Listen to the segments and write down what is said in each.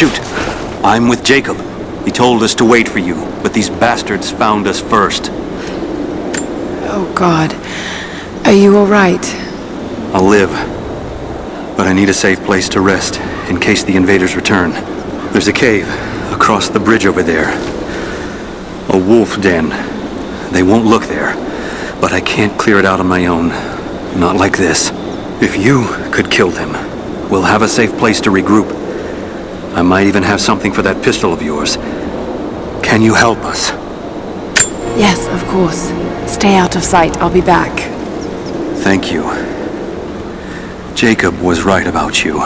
Shoot. I'm with Jacob. He told us to wait for you, but these bastards found us first. Oh, God. Are you all right? I'll live. But I need a safe place to rest, in case the invaders return. There's a cave across the bridge over there. A wolf den. They won't look there, but I can't clear it out on my own. Not like this. If you could kill them, we'll have a safe place to regroup. I might even have something for that pistol of yours. Can you help us? Yes, of course. Stay out of sight. I'll be back. Thank you. Jacob was right about you. Do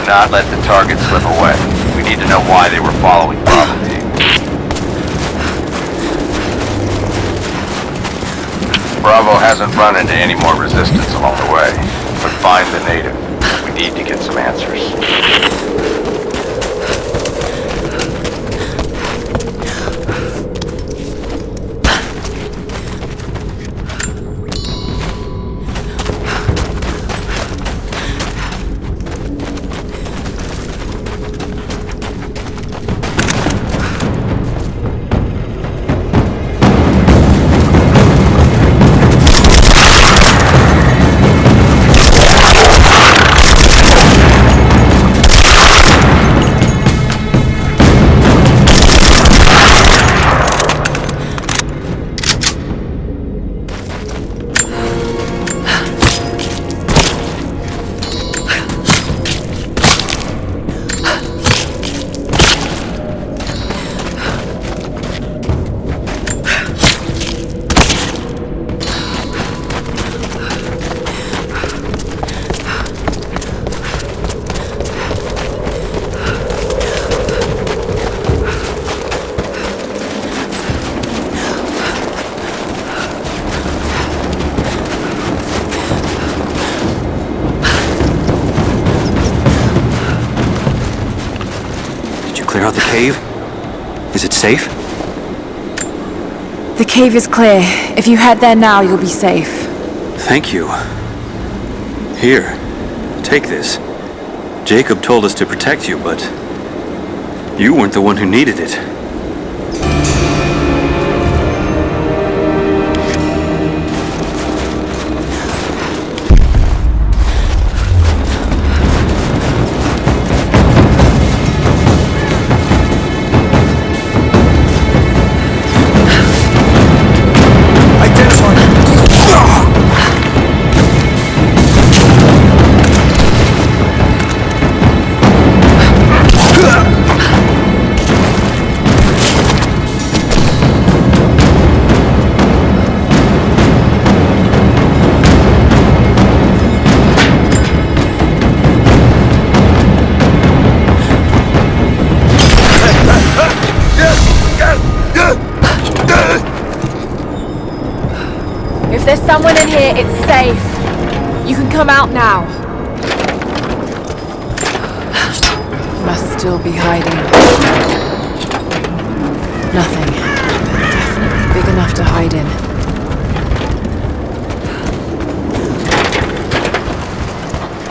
not let the target slip away. We need to know why they were following Bravo team. Bravo hasn't run into any more resistance along the way, but find the native. We need to get some answers. Clear out the cave? Is it safe? The cave is clear. If you head there now, you'll be safe. Thank you. Here, take this. Jacob told us to protect you, but you weren't the one who needed it. If there's someone in here, it's safe. You can come out now. Must still be hiding. Nothing. But definitely big enough to hide in.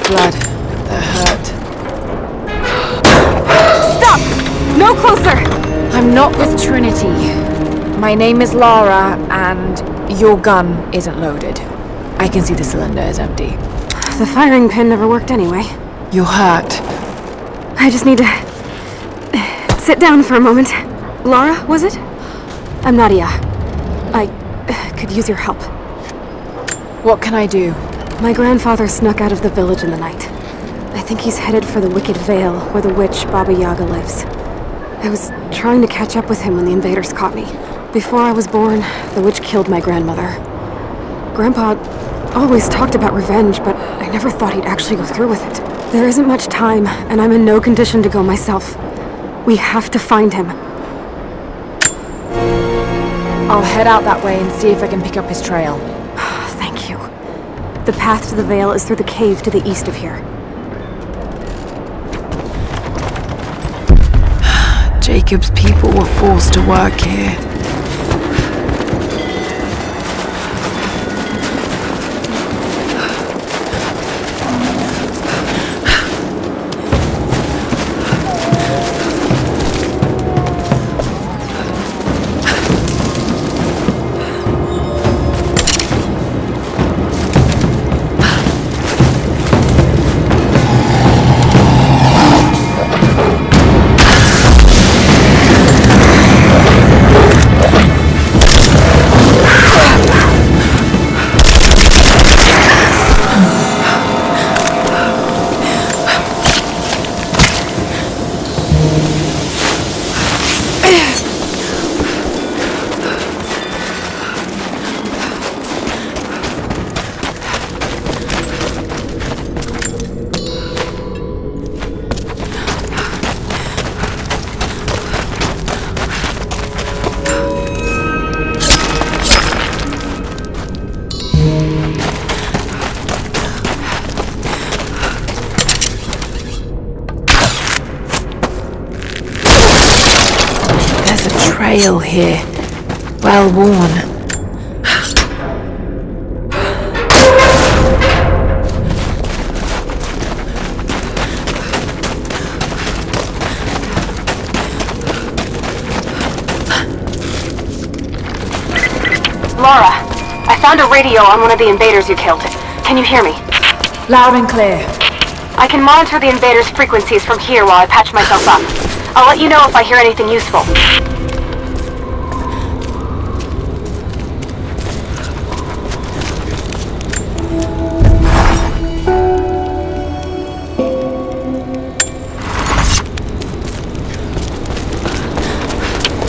Blood. That hurt. Stop! No closer! I'm not with Trinity. My name is Lara, and your gun isn't loaded. I can see the cylinder is empty. The firing pin never worked anyway. You're hurt. I just need to sit down for a moment. Lara, was it? I'm Nadia. I could use your help. What can I do? My grandfather snuck out of the village in the night. I think he's headed for the Wicked Vale, where the witch Baba Yaga lives. I was trying to catch up with him when the invaders caught me. Before I was born, the witch killed my grandmother. Grandpa always talked about revenge, but I never thought he'd actually go through with it. There isn't much time, and I'm in no condition to go myself. We have to find him. I'll head out that way and see if I can pick up his trail. Thank you. The path to the Vale is through the cave to the east of here. Jacob's people were forced to work here. veil here. Well worn. Laura, I found a radio on one of the invaders you killed. Can you hear me? Loud and clear. I can monitor the invaders' frequencies from here while I patch myself up. I'll let you know if I hear anything useful.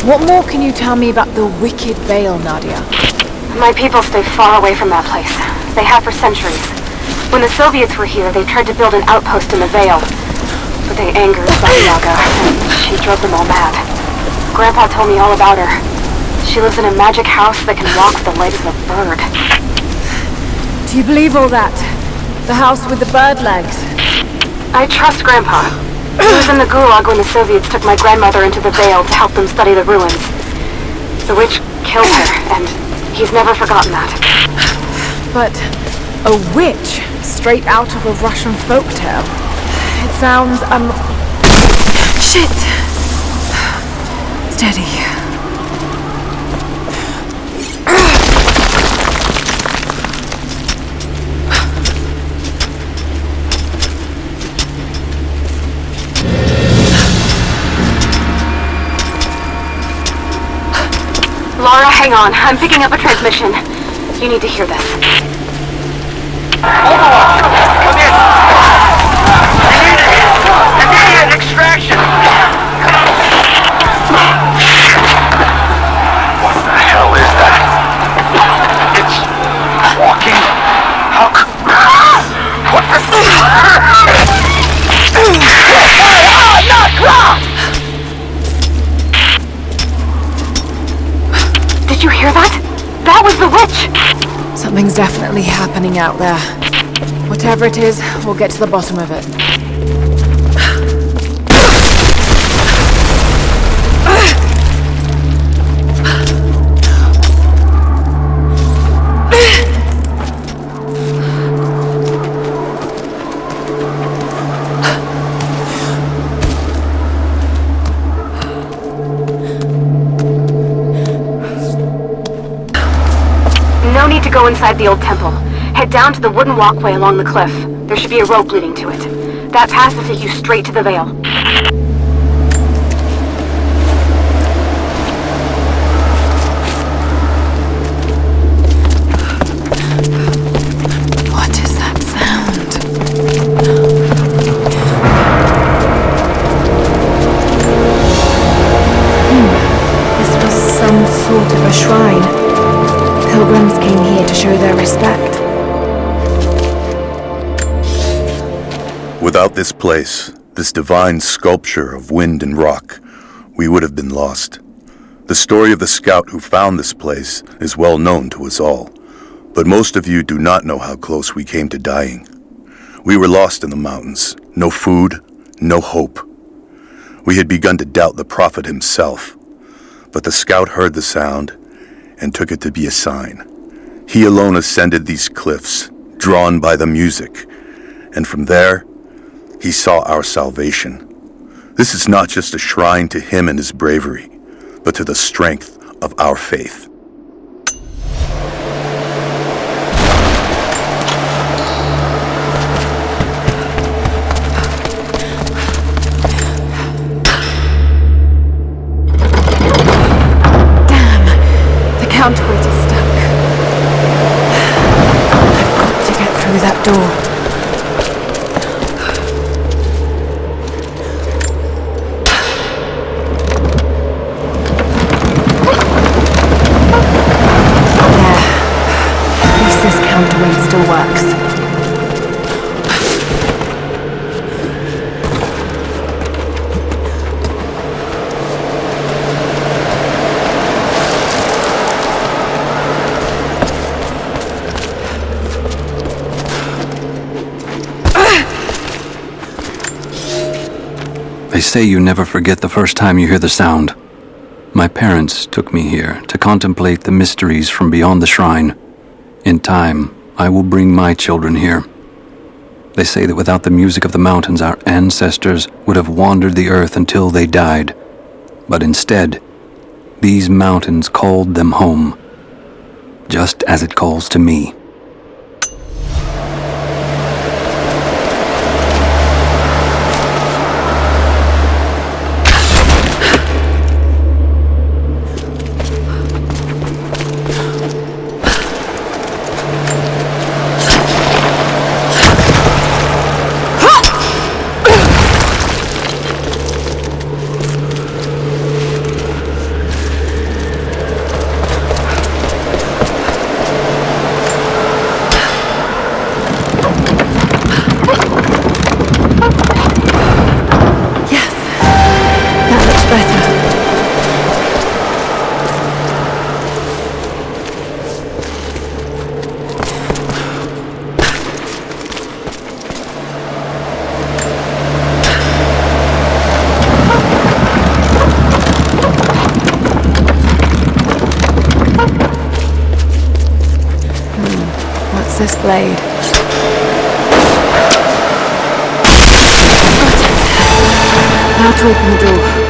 What more can you tell me about the Wicked Veil, Nadia? My people stay far away from that place. They have for centuries. When the Soviets were here, they tried to build an outpost in the Veil. But they angered Baba Yaga, and she drove them all mad. Grandpa told me all about her. She lives in a magic house that can walk with the legs of a bird. Do you believe all that? The house with the bird legs? I trust Grandpa. He was in the Gulag when the Soviets took my grandmother into the Veil to help them study the ruins. The witch killed her, and he's never forgotten that. But a witch? Straight out of a Russian folktale. It sounds, shit! Steady. Laura, hang on. I'm picking up a transmission. You need to hear this. Come in! Immediate extraction! What the hell is that? It's walking? How what the Did you hear that? That was the witch! Something's definitely happening out there. Whatever it is, we'll get to the bottom of it. No need to go inside the old temple. Head down to the wooden walkway along the cliff. There should be a rope leading to it. That path will take you straight to the Veil. What is that sound? This was some sort of a shrine. Pilgrims came here to show their respect. Without this place, this divine sculpture of wind and rock, we would have been lost. The story of the scout who found this place is well known to us all, but most of you do not know how close we came to dying. We were lost in the mountains, no food, no hope. We had begun to doubt the prophet himself, but the scout heard the sound and took it to be a sign. He alone ascended these cliffs, drawn by the music, and from there, he saw our salvation. This is not just a shrine to him and his bravery, but to the strength of our faith. The counterweight is stuck. I've got to get through that door. This counterweight still works. They say you never forget the first time you hear the sound. My parents took me here to contemplate the mysteries from beyond the shrine. In time, I will bring my children here. They say that without the music of the mountains, our ancestors would have wandered the earth until they died. But instead, these mountains called them home, just as it calls to me. This blade. Now to open the door.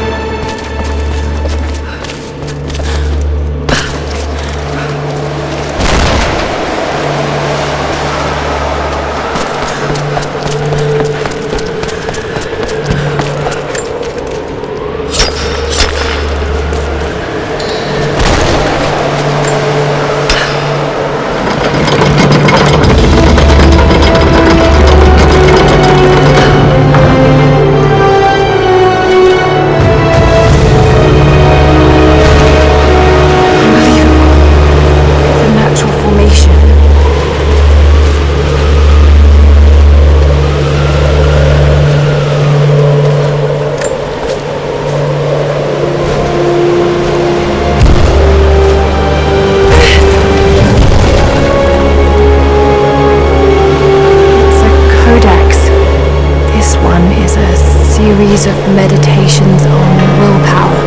Series of meditations on willpower.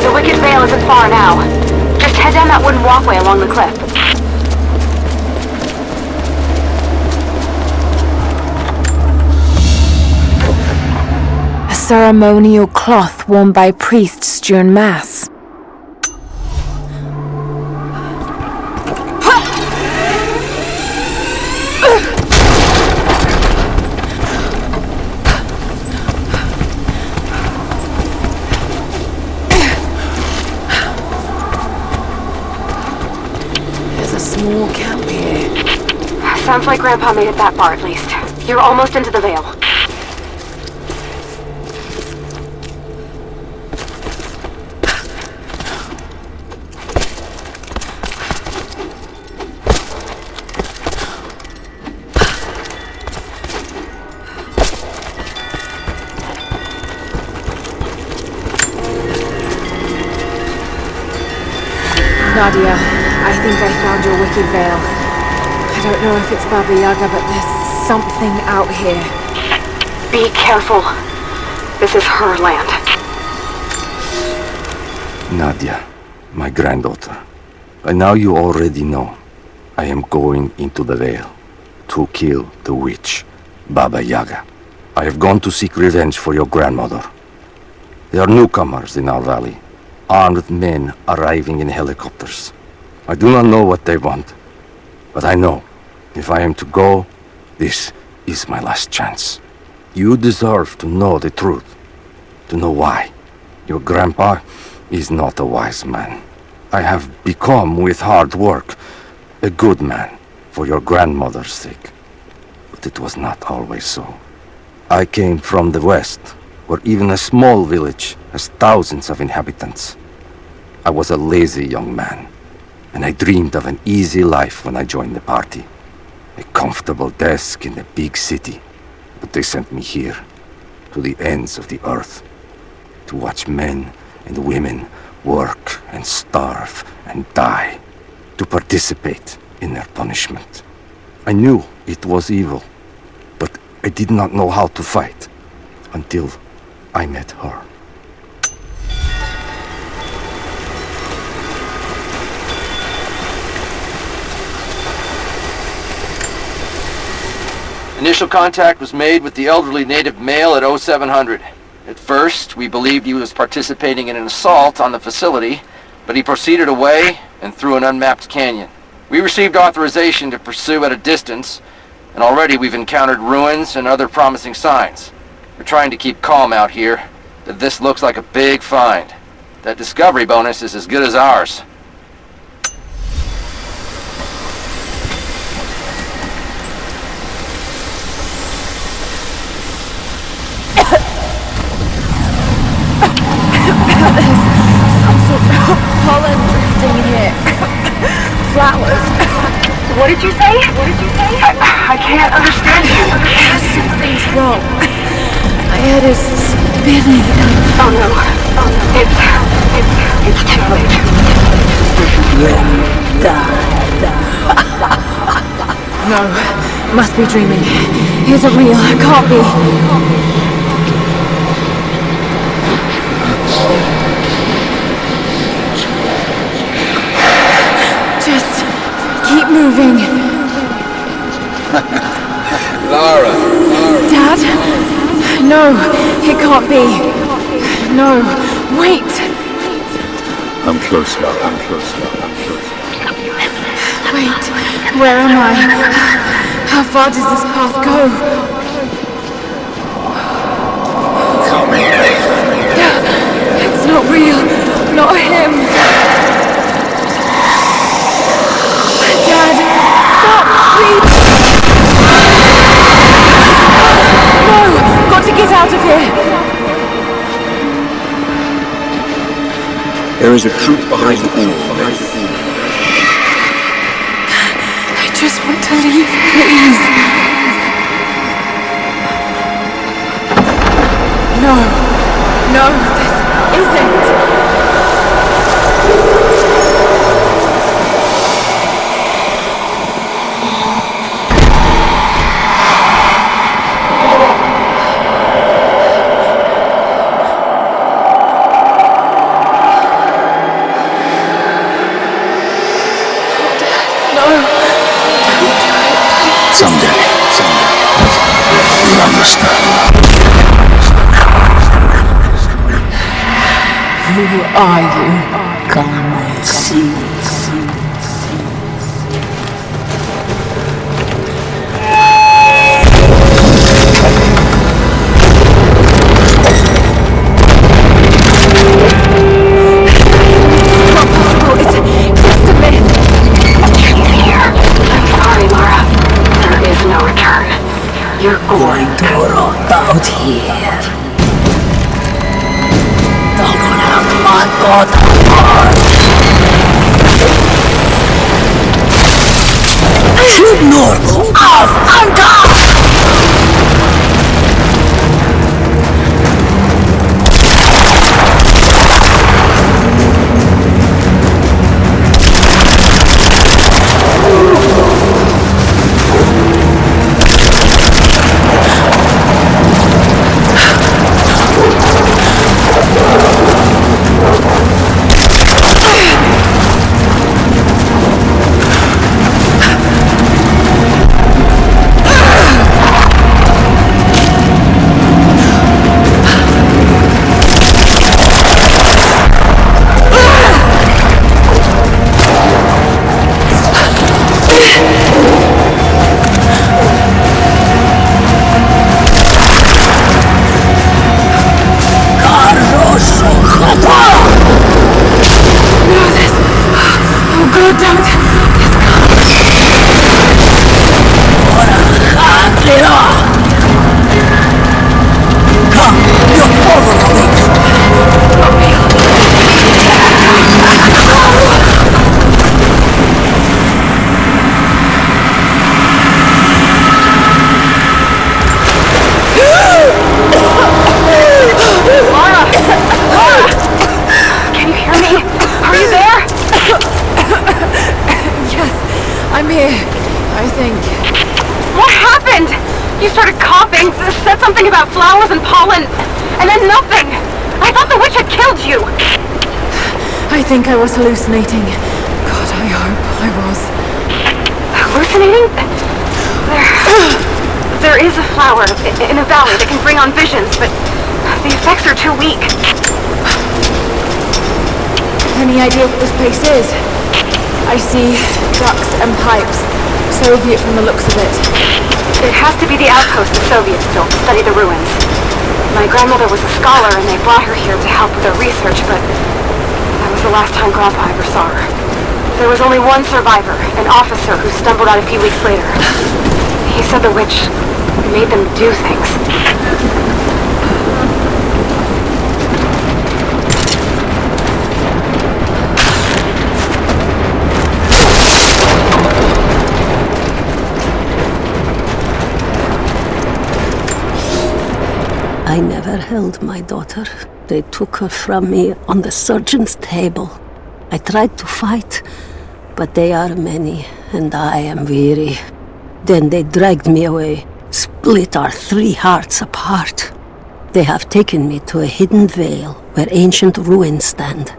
The Wicked Vale isn't far now. Just head down that wooden walkway along the cliff. Ceremonial cloth worn by priests during Mass. There's a small camp here. Sounds like Grandpa made it that far at least. You're almost into the Vale. Nadia, I think I found your Wicked Vale. I don't know if it's Baba Yaga, but there's something out here. Be careful. This is her land. Nadia, my granddaughter. By now you already know. I am going into the Vale to kill the witch, Baba Yaga. I have gone to seek revenge for your grandmother. There are newcomers in our valley. Armed men arriving in helicopters. I do not know what they want, but I know if I am to go, this is my last chance. You deserve to know the truth, to know why. Your grandpa is not a wise man. I have become, with hard work, a good man for your grandmother's sake. But it was not always so. I came from the west, where even a small village has thousands of inhabitants. I was a lazy young man, and I dreamed of an easy life when I joined the party. A comfortable desk in a big city. But they sent me here, to the ends of the earth. to watch men and women work and starve and die, to participate in their punishment. I knew it was evil, but I did not know how to fight until I met her. Initial contact was made with the elderly native male at 0700. At first, we believed he was participating in an assault on the facility, but he proceeded away and through an unmapped canyon. We received authorization to pursue at a distance, and already we've encountered ruins and other promising signs. We're trying to keep calm out here, but this looks like a big find. That discovery bonus is as good as ours. Pollen drifting here. Flowers. What did you say? I can't understand you. Something's wrong. My head is spinning. Oh no. It's too late. No, must be dreaming. Isn't real. Can't be. Just keep moving. Lara! Dad? No, it can't be. No, wait. I'm close now. Wait, where am I? How far does this path go? Come here. It's not real. Not him. Dad, stop, please. No, got to get out of here. There is a truth behind all. I just want to leave, please. No, this isn't. Someday, you'll understand. Who are you? Come and see. Not possible. It's just a myth. She's here. I'm sorry, Lara. There is no return. You're going To rot out here. Dogonak matkot apart. Shoot Normal off anchor! happened? You started coughing, said something about flowers and pollen, and then nothing. I thought the witch had killed you. I think I was hallucinating. God, I hope I was. Hallucinating? There is a flower in a valley that can bring on visions, but the effects are too weak. Any idea what this place is? I see ducks and pipes. Soviet from the looks of it. It has to be the outpost the Soviets built to study the ruins. My grandmother was a scholar and they brought her here to help with her research, but that was the last time Grandpa ever saw her. There was only one survivor, an officer who stumbled out a few weeks later. He said the witch made them do things. I never held my daughter. They took her from me on the surgeon's table. I tried to fight, but they are many, and I am weary. Then they dragged me away, split our 3 hearts apart. They have taken me to a hidden vale where ancient ruins stand.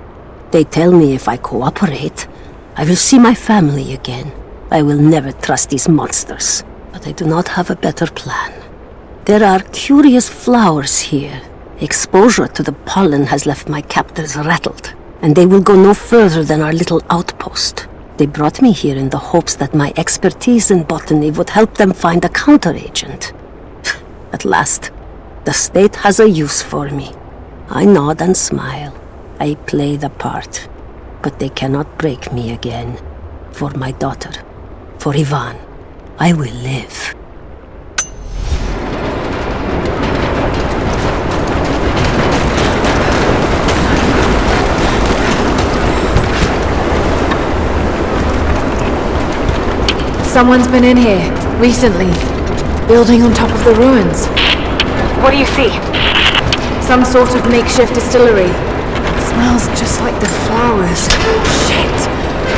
They tell me if I cooperate, I will see my family again. I will never trust these monsters, but I do not have a better plan. There are curious flowers here. Exposure to the pollen has left my captors rattled, and they will go no further than our little outpost. They brought me here in the hopes that my expertise in botany would help them find a counteragent. At last, the state has a use for me. I nod and smile. I play the part. But they cannot break me again. For my daughter, for Ivan, I will live. Someone's been in here, recently. Building on top of the ruins. What do you see? Some sort of makeshift distillery. Smells just like the flowers. Shit!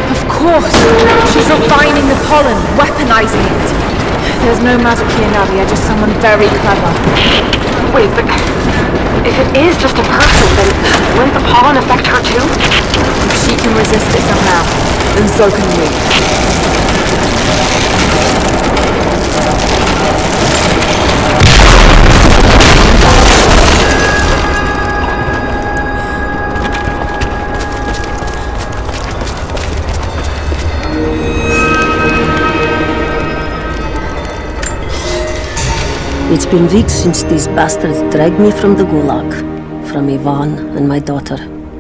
Of course! She's refining the pollen, weaponizing it. There's no magic here, Nadia, just someone very clever. Wait, but if it is just a person, then wouldn't the pollen affect her too? If she can resist it somehow, then so can we. It's been weeks since these bastards dragged me from the Gulag, from Ivan and my daughter,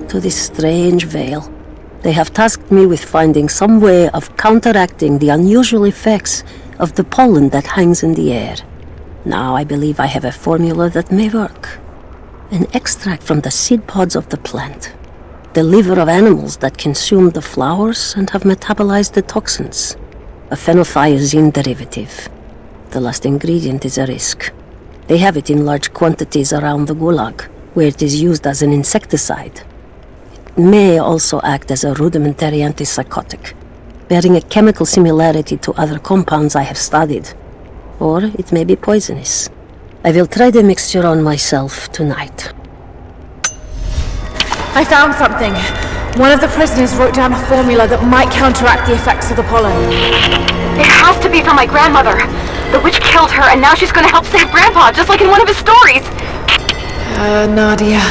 to this strange vale. They have tasked me with finding some way of counteracting the unusual effects of the pollen that hangs in the air. Now I believe I have a formula that may work. An extract from the seed pods of the plant. The liver of animals that consume the flowers and have metabolized the toxins. A phenothiazine derivative. The last ingredient is a risk. They have it in large quantities around the Gulag, where it is used as an insecticide. It may also act as a rudimentary antipsychotic, bearing a chemical similarity to other compounds I have studied. Or it may be poisonous. I will try the mixture on myself tonight. I found something. One of the prisoners wrote down a formula that might counteract the effects of the pollen. It has to be from my grandmother. The witch killed her, and now she's going to help save Grandpa, just like in one of his stories. Nadia.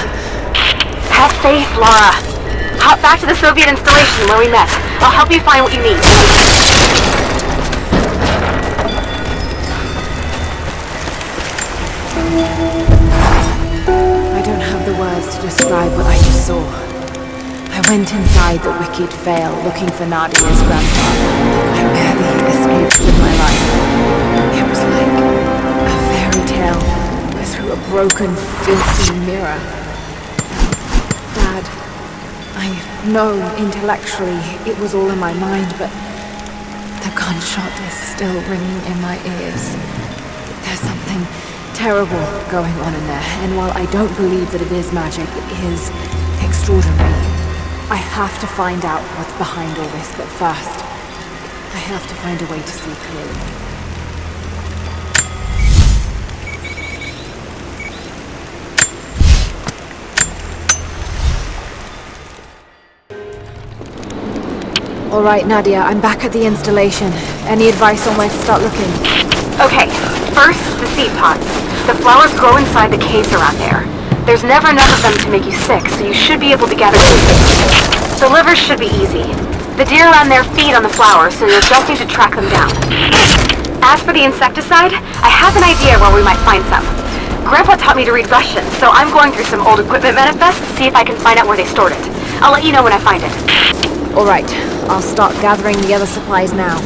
Have faith, Laura. Hop back to the Soviet installation where we met. I'll help you find what you need. I don't have the words to describe what I just saw. I went inside the wicked vale looking for Nadia's grandfather. I barely escaped with my life. It was like a fairy tale, but through a broken, filthy mirror. Dad, I know intellectually it was all in my mind, but the gunshot is still ringing in my ears. There's something terrible going on in there, and while I don't believe that it is magic, it is extraordinary. I have to find out what's behind all this, but first, I have to find a way to see clearly. Alright, Nadia, I'm back at the installation. Any advice on where to start looking? Okay, first, the seed pods. The flowers grow inside the caves around there. There's never enough of them to make you sick, so you should be able to gather seeds. The livers should be easy. The deer around there feed on the flowers, so you'll just need to track them down. As for the insecticide, I have an idea where we might find some. Grandpa taught me to read Russian, so I'm going through some old equipment manifests to see if I can find out where they stored it. I'll let you know when I find it. Alright, I'll start gathering the other supplies now.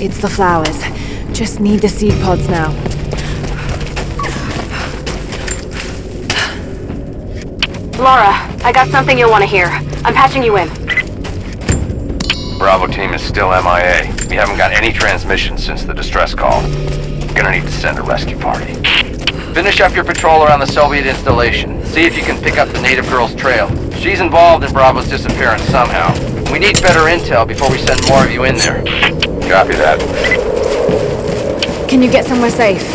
It's the flowers. Just need the seed pods now. Laura, I got something you'll want to hear. I'm patching you in. Bravo team is still MIA. We haven't got any transmissions since the distress call. Gonna need to send a rescue party. Finish up your patrol around the Soviet installation. See if you can pick up the native girl's trail. She's involved in Bravo's disappearance somehow. We need better intel before we send more of you in there. Copy that. Can you get somewhere safe?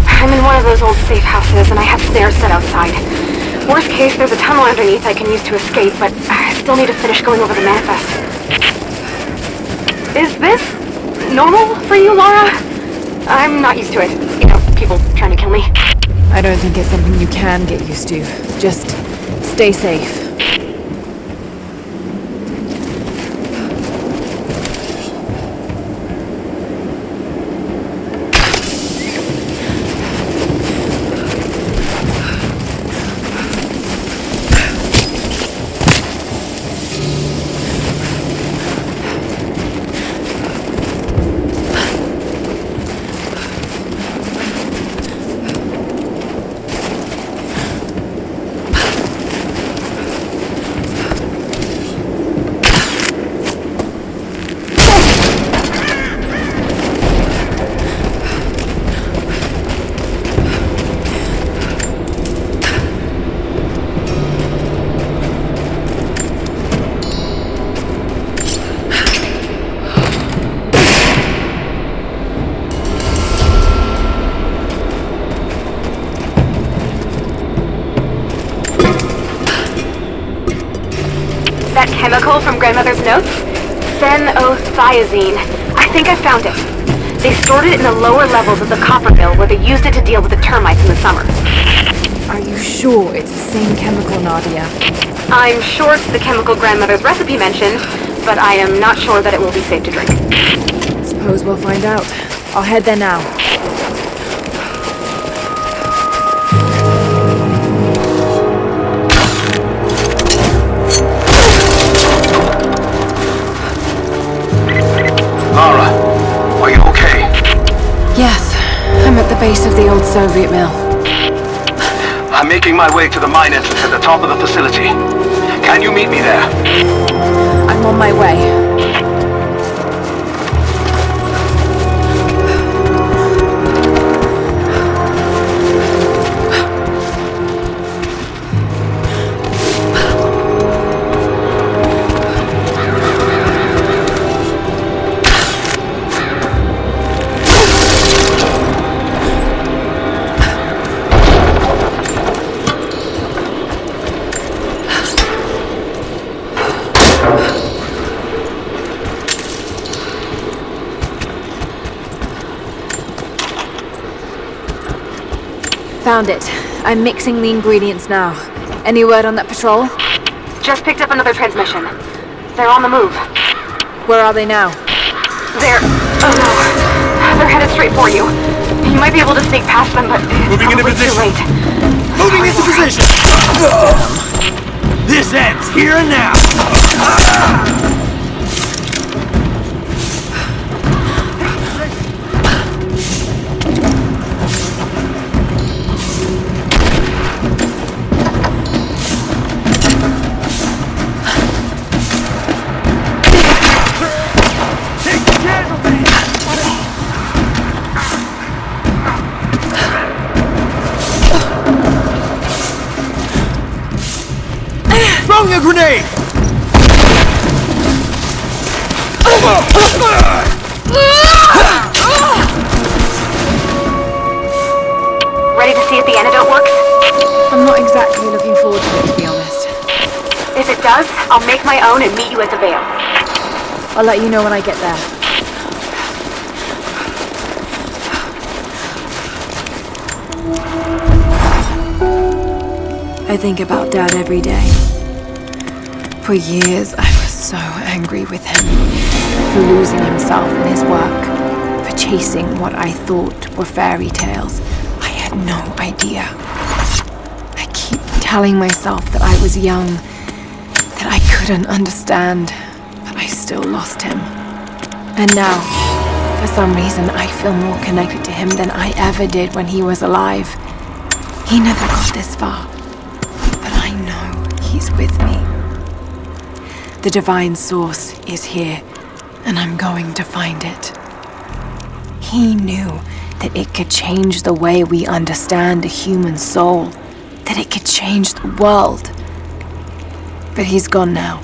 I'm in one of those old safe houses, and I have stairs set outside. Worst case, there's a tunnel underneath I can use to escape, but I still need to finish going over the manifest. Is this normal for you, Laura? I'm not used to it. You know, people trying to kill me. I don't think it's something you can get used to. Just stay safe. That chemical from Grandmother's notes? Phenothiazine. I think I found it. They stored it in the lower levels of the copper mill where they used it to deal with the termites in the summer. Are you sure it's the same chemical, Nadia? I'm sure it's the chemical Grandmother's recipe mentioned, but I am not sure that it will be safe to drink. Suppose we'll find out. I'll head there now. Lara, are you okay? Yes, I'm at the base of the old Soviet mill. I'm making my way to the mine entrance at the top of the facility. Can you meet me there? I'm on my way. Found it. I'm mixing the ingredients now. Any word on that patrol? Just picked up another transmission. They're on the move. Where are they now? Oh no. They're headed straight for you. You might be able to sneak past them, but Moving into probably too position. late. Moving into position! This ends here and now! Take the casualty! Throwing a grenade! Ready to see if the antidote works? I'm not exactly looking forward to it, to be honest. If it does, I'll make my own and meet you at the Vale. I'll let you know when I get there. I think about Dad every day. For years, I was so angry with him. For losing himself in his work. For chasing what I thought were fairy tales. I had no idea. I keep telling myself that I was young, that I couldn't understand, but I still lost him. And now, for some reason, I feel more connected to him than I ever did when he was alive. He never got this far, but I know he's with me. The divine source is here, and I'm going to find it. He knew that it could change the way we understand a human soul, that it could change the world. But he's gone now,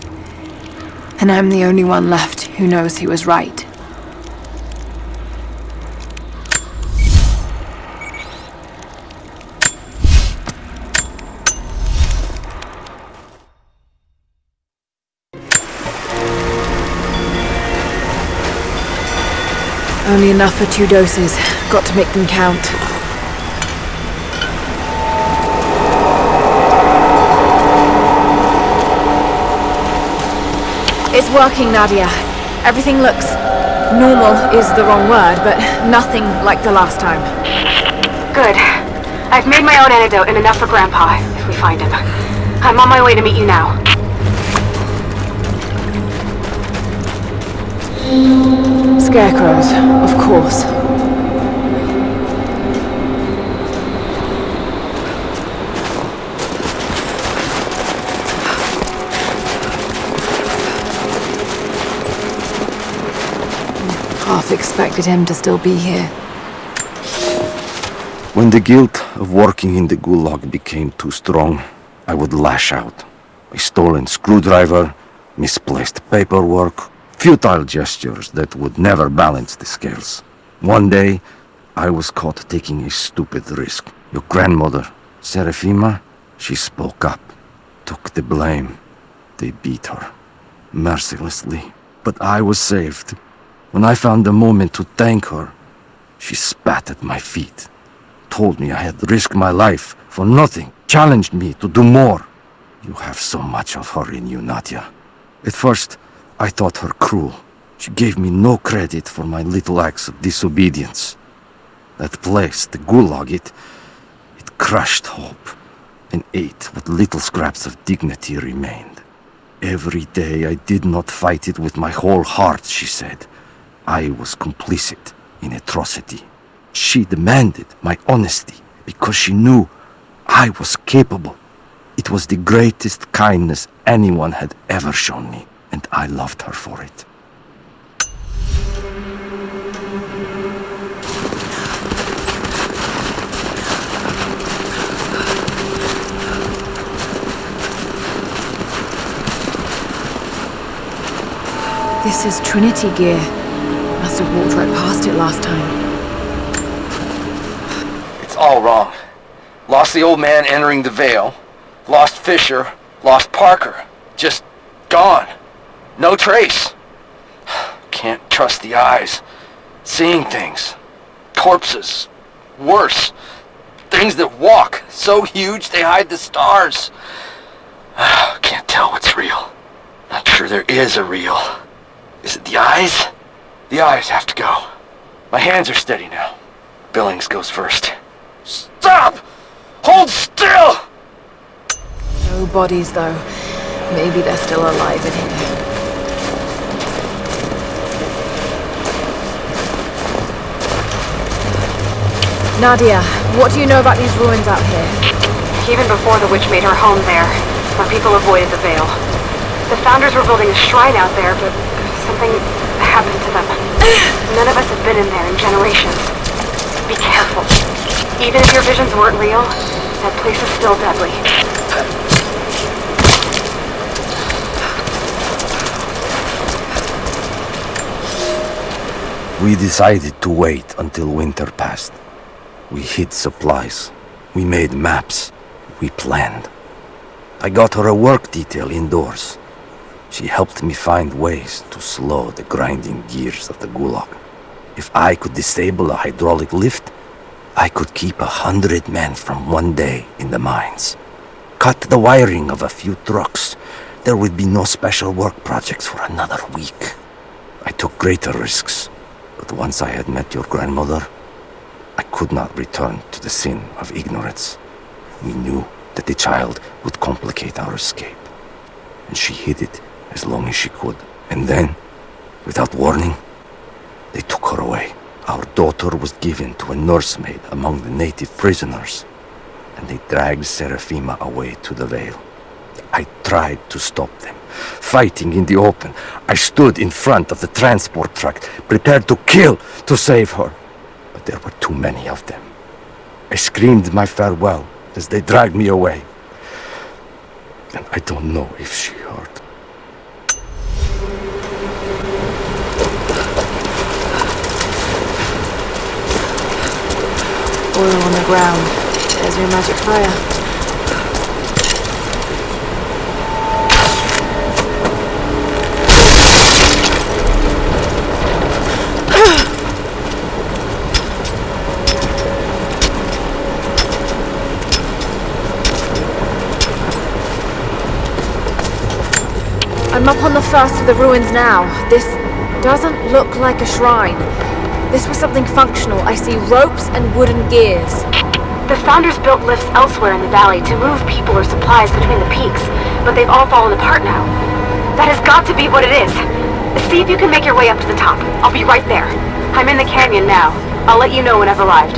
and I'm the only one left who knows he was right. Only enough for 2 doses. Got to make them count. It's working, Nadia. Everything looks... normal is the wrong word, but nothing like the last time. Good. I've made my own antidote and enough for Grandpa, if we find him. I'm on my way to meet you now. Scarecrows, of course. Half expected him to still be here. When the guilt of working in the gulag became too strong, I would lash out. A stolen screwdriver, misplaced paperwork, futile gestures that would never balance the scales. One day, I was caught taking a stupid risk. Your grandmother, Serafima, she spoke up, took the blame. They beat her, mercilessly. But I was saved. When I found the moment to thank her, she spat at my feet, told me I had risked my life for nothing, challenged me to do more. You have so much of her in you, Nadia. At first, I thought her cruel. She gave me no credit for my little acts of disobedience. That place, the gulag, it crushed hope and ate what little scraps of dignity remained. Every day I did not fight it with my whole heart, she said. I was complicit in atrocity. She demanded my honesty because she knew I was capable. It was the greatest kindness anyone had ever shown me, and I loved her for it. This is Trinity gear. Must have walked right past it last time. It's all wrong. Lost the old man entering the Vale. Lost Fisher. Lost Parker. Just gone. No trace. Can't trust the eyes. Seeing things. Corpses. Worse. Things that walk, so huge they hide the stars. Can't tell what's real. Not sure there is a real. Is it the eyes? The eyes have to go. My hands are steady now. Billings goes first. Stop! Hold still! No bodies, though. Maybe they're still alive in here. Nadia, what do you know about these ruins out here? Even before the witch made her home there, our people avoided the Veil. The founders were building a shrine out there, but something happened to them. None of us have been in there in generations. Be careful. Even if your visions weren't real, that place is still deadly. We decided to wait until winter passed. We hid supplies. We made maps. We planned. I got her a work detail indoors. She helped me find ways to slow the grinding gears of the Gulag. If I could disable a hydraulic lift, I could keep 100 men from one day in the mines. Cut the wiring of a few trucks. There would be no special work projects for another week. I took greater risks, but once I had met your grandmother, I could not return to the sin of ignorance. We knew that the child would complicate our escape, and she hid it as long as she could. And then, without warning, they took her away. Our daughter was given to a nursemaid among the native prisoners, and they dragged Serafima away to the Veil. I tried to stop them, fighting in the open. I stood in front of the transport truck, prepared to kill to save her. But there were too many of them. I screamed my farewell as they dragged me away. And I don't know if she heard. Oil on the ground. There's your magic fire. I'm up on the first of the ruins now. This doesn't look like a shrine. This was something functional. I see ropes and wooden gears. The founders built lifts elsewhere in the valley to move people or supplies between the peaks, but they've all fallen apart now. That has got to be what it is. See if you can make your way up to the top. I'll be right there. I'm in the canyon now. I'll let you know when I've arrived.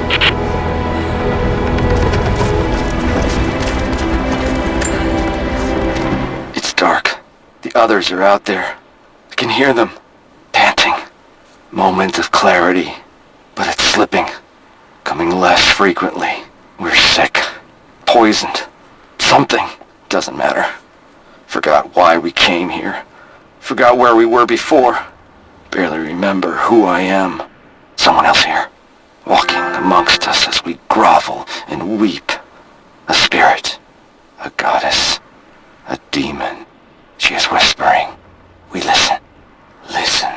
It's dark. The others are out there. I can hear them, panting. Moment of clarity, but it's slipping. Coming less frequently. We're sick. Poisoned. Something. Doesn't matter. Forgot why we came here. Forgot where we were before. Barely remember who I am. Someone else here. Walking amongst us as we grovel and weep. A spirit. A goddess. A demon. She is whispering. We listen. Listen.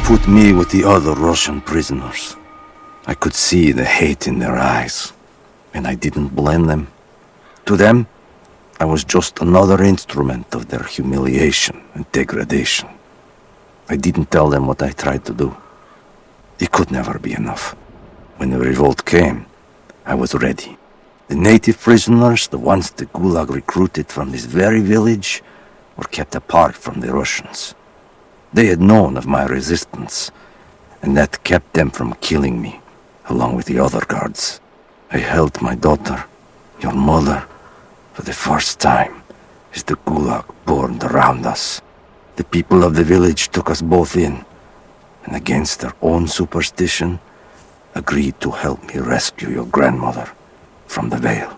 Put me with the other Russian prisoners. I could see the hate in their eyes, and I didn't blame them. To them, I was just another instrument of their humiliation and degradation. I didn't tell them what I tried to do. It could never be enough. When the revolt came, I was ready. The native prisoners, the ones the Gulag recruited from this very village, were kept apart from the Russians. They had known of my resistance, and that kept them from killing me, along with the other guards. I held my daughter, your mother, for the first time, as the Gulag burned around us. The people of the village took us both in, and against their own superstition, agreed to help me rescue your grandmother from the Vale.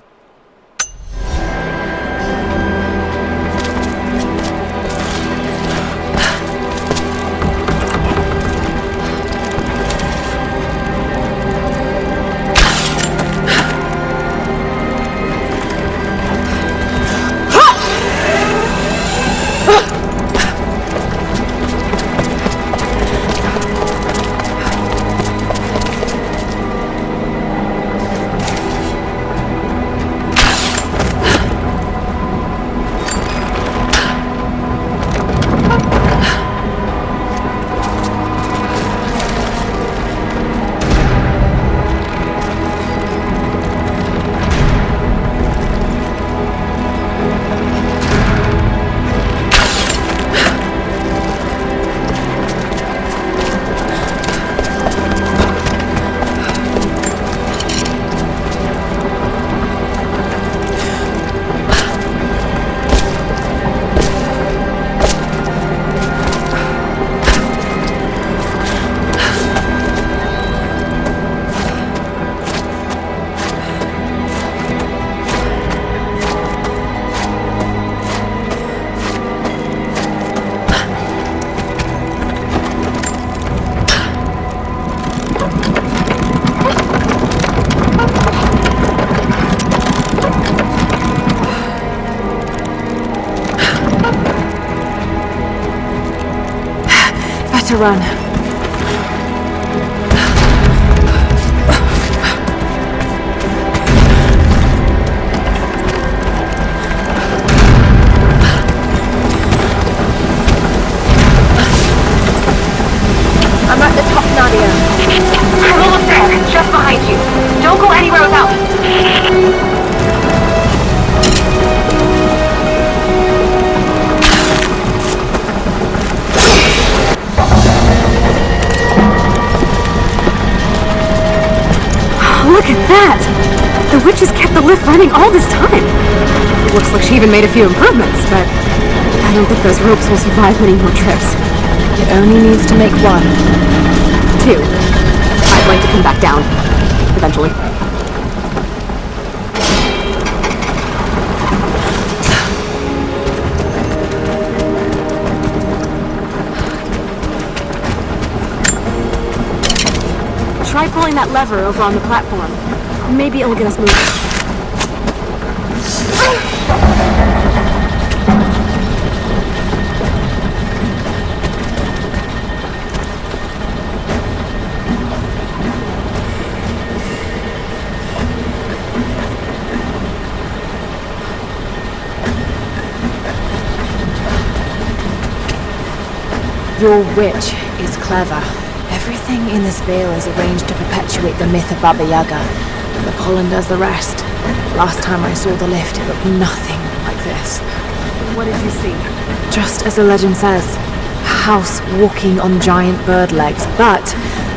To run. I'm at the top, Nadia. I'm almost there, just behind you. Don't go anywhere without me. Look at that! The witch has kept the lift running all this time. Looks like she even made a few improvements, but I don't think those ropes will survive many more trips. It only needs to make one. 2. I'd like to come back down. Eventually. Try pulling that lever over on the platform. Maybe it'll get us moving. Your witch is clever. Everything in this Vale is arranged to perpetuate the myth of Baba Yaga, and the pollen does the rest. Last time I saw the lift, it looked nothing like this. What did you see? Just as the legend says, a house walking on giant bird legs, but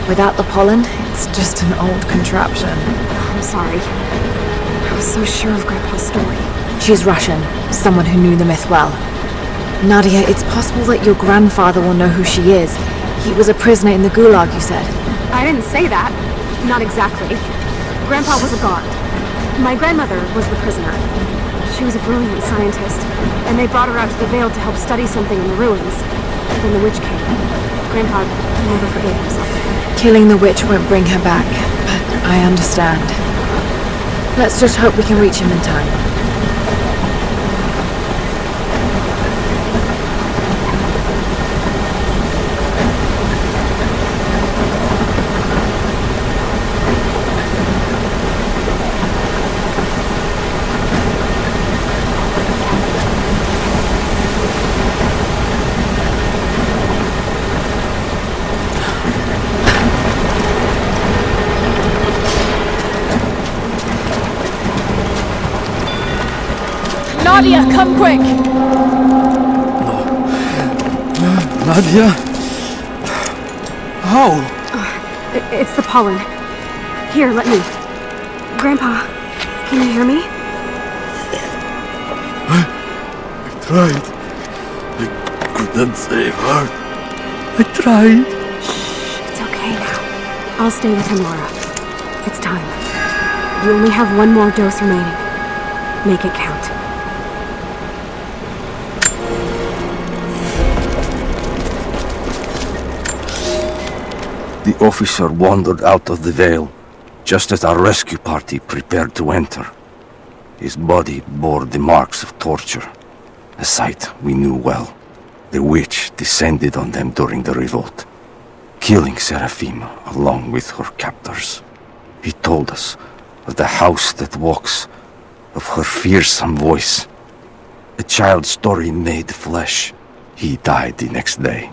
without the pollen, it's just an old contraption. I'm sorry. I was so sure of Grandpa's story. She's Russian, someone who knew the myth well. Nadia, it's possible that your grandfather will know who she is. He was a prisoner in the Gulag, you said. I didn't say that. Not exactly. Grandpa was a guard. My grandmother was the prisoner. She was a brilliant scientist, and they brought her out to the Vale to help study something in the ruins. Then the witch came. Grandpa never forgave himself. Killing the witch won't bring her back, but I understand. Let's just hope we can reach him in time. Nadia, come quick! Nadia? How? It's the pollen. Here, let me. Grandpa, can you hear me? I tried. I couldn't save her. I tried. Shh, it's okay now. I'll stay with him, Laura. It's time. You only have one more dose remaining. Make it count. The officer wandered out of the veil, just as our rescue party prepared to enter. His body bore the marks of torture, a sight we knew well. The witch descended on them during the revolt, killing Seraphima along with her captors. He told us of the house that walks, of her fearsome voice. A child's story made flesh. He died the next day.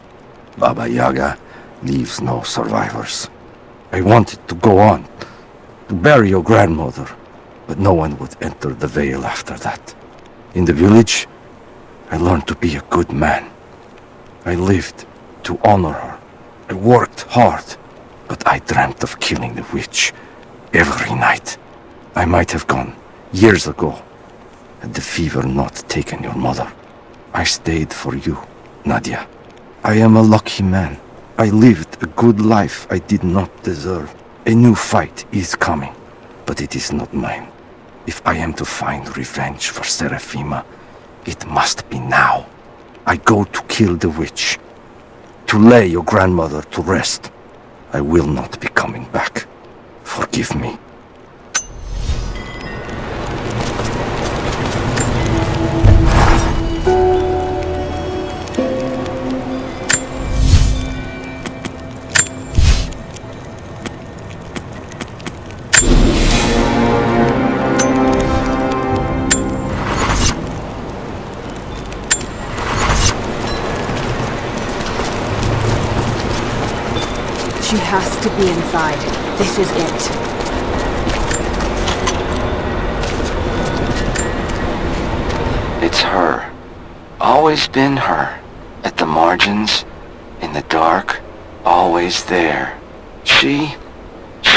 Baba Yaga leaves no survivors. I wanted to go on, to bury your grandmother, but no one would enter the veil after that. In the village, I learned to be a good man. I lived to honor her. I worked hard, but I dreamt of killing the witch every night. I might have gone years ago, had the fever not taken your mother. I stayed for you, Nadia. I am a lucky man. I lived a good life I did not deserve. A new fight is coming, but it is not mine. If I am to find revenge for Seraphima, it must be now. I go to kill the witch, to lay your grandmother to rest. I will not be coming back. Forgive me. She has to be inside. This is it. It's her. Always been her. At the margins, in the dark, always there. She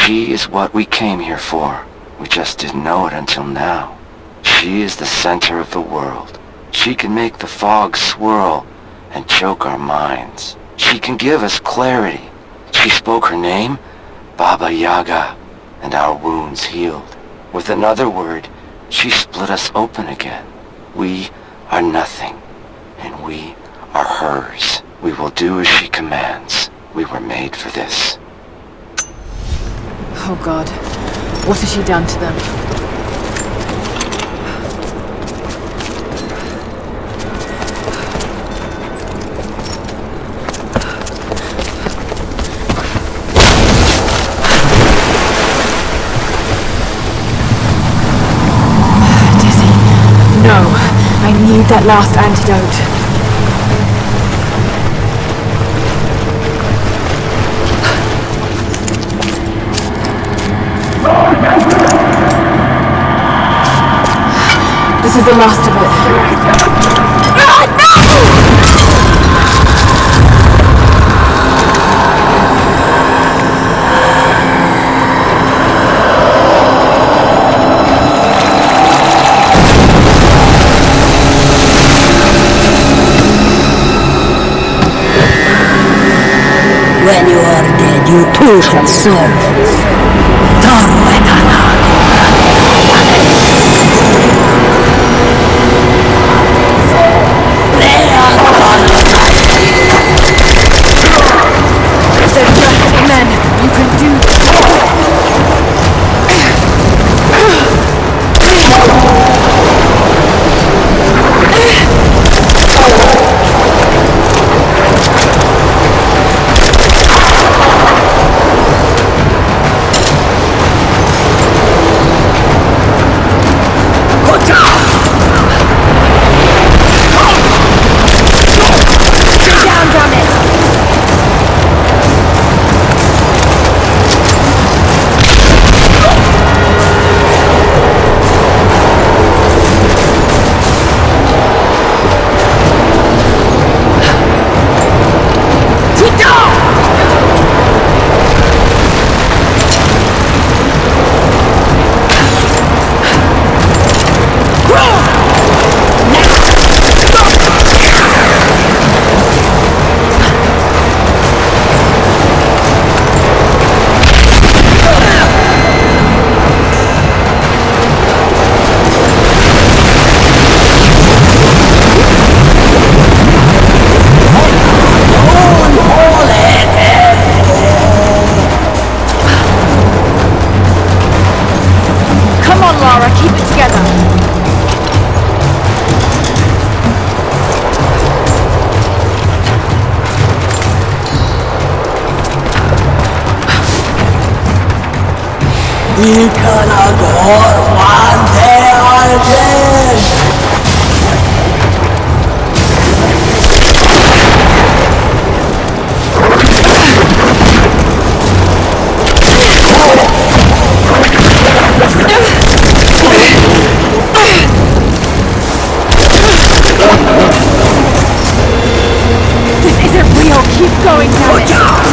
is what we came here for. We just didn't know it until now. She is the center of the world. She can make the fog swirl and choke our minds. She can give us clarity. She spoke her name, Baba Yaga, and our wounds healed. With another word, she split us open again. We are nothing, and we are hers. We will do as she commands. We were made for this. Oh God, what has she done to them? No, I need that last antidote. This is the last of it. When you are dead, you too shall serve. They're just men. You can do this. This isn't real. Keep going, damn it.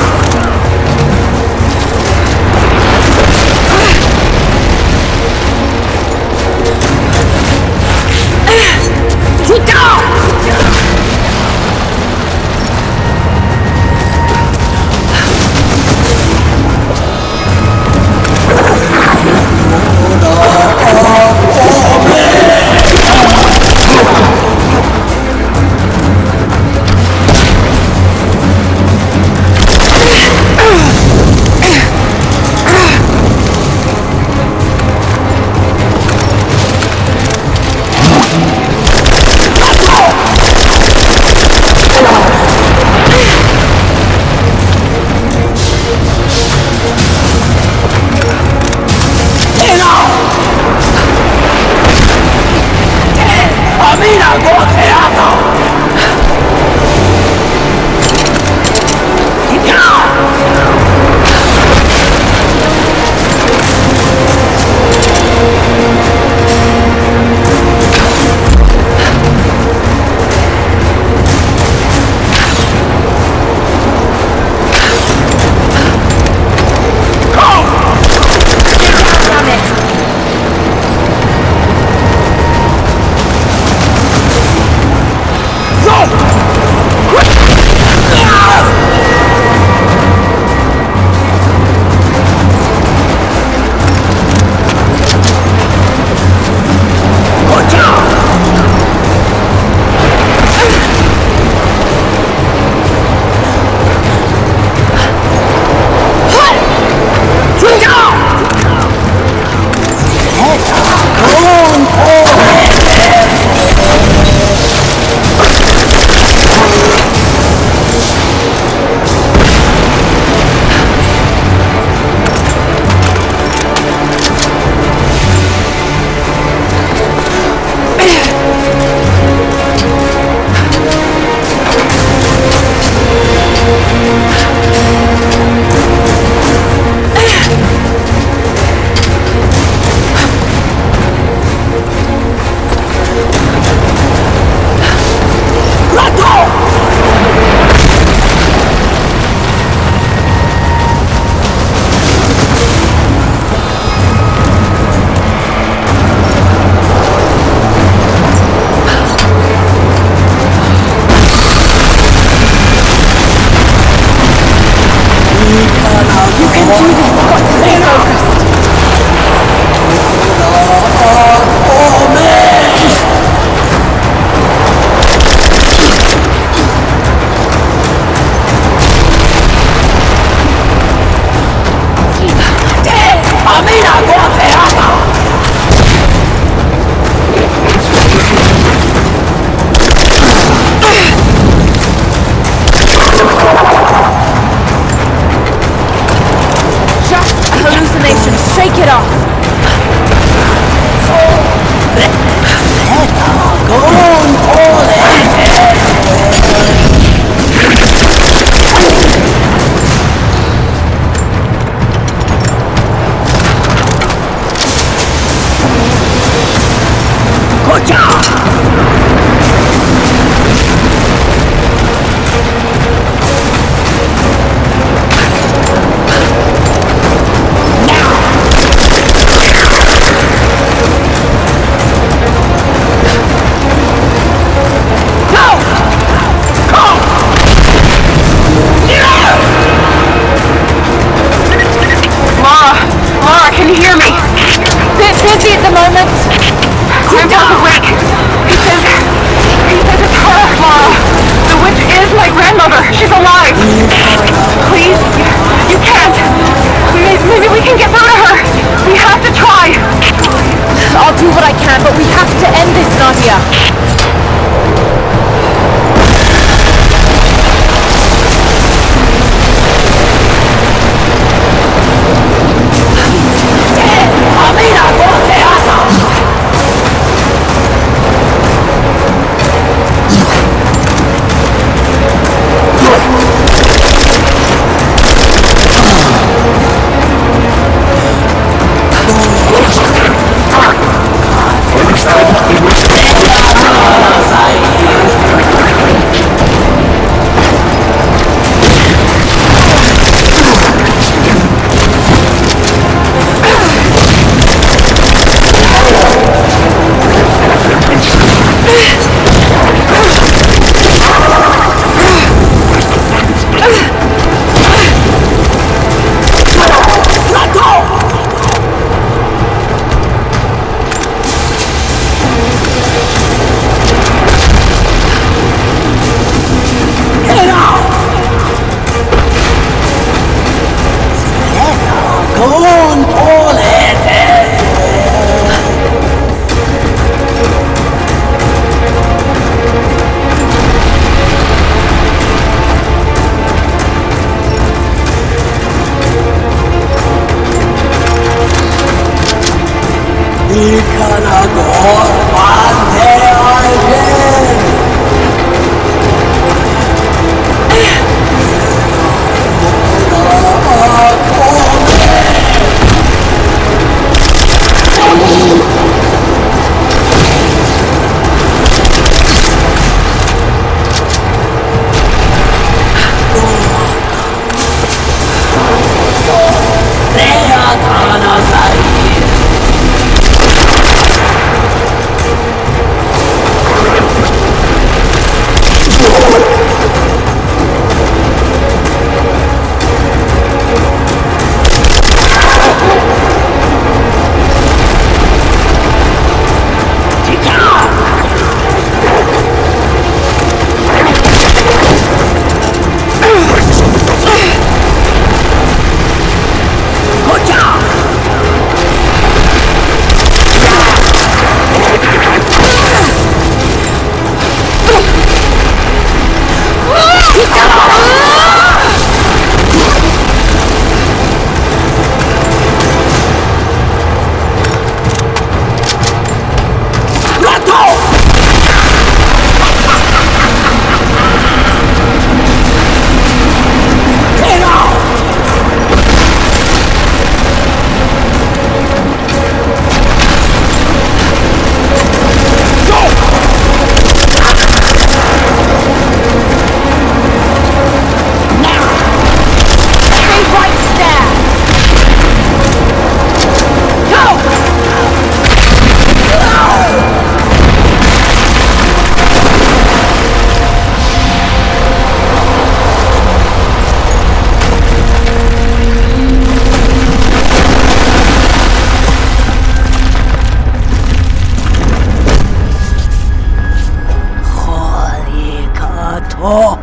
Oh!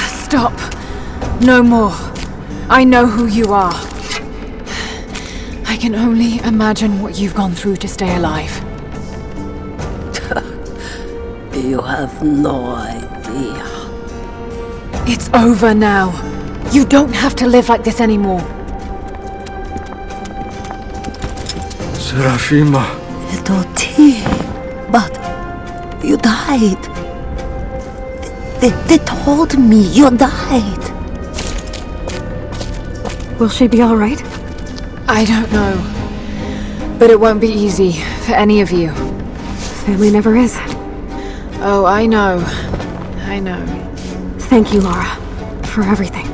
Stop. No more. I know who you are. I can only imagine what you've gone through to stay alive. You have no idea. It's over now. You don't have to live like this anymore. Serafima. Doti, but you died. They told me you died. Will she be all right? I don't know. But it won't be easy for any of you. Family never is. Oh, I know. I know. Thank you, Lara, for everything.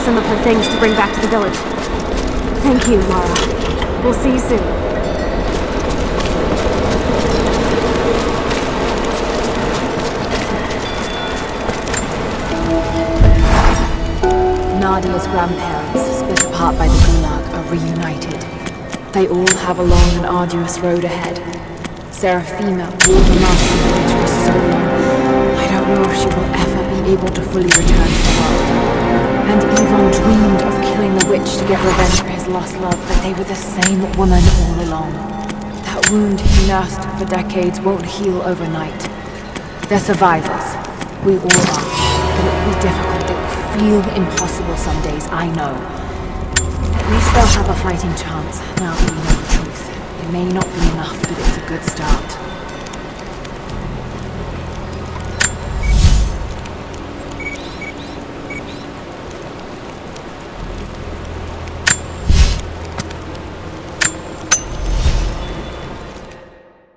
Some of her things to bring back to the village. Thank you, Lara. We'll see you soon. Nadia's grandparents, split apart by the Gulag, are reunited. They all have a long and arduous road ahead. Serafima wore the mask of the witch for so long, I don't know if she will ever be able to fully return to the world. And Yvonne dreamed of killing the witch to get revenge for his lost love, but they were the same woman all along. That wound he nursed for decades won't heal overnight. They're survivors. We all are. But it will be difficult. It will feel impossible some days, I know. At least they'll have a fighting chance, now that we know the truth. It may not be enough, but it's a good start.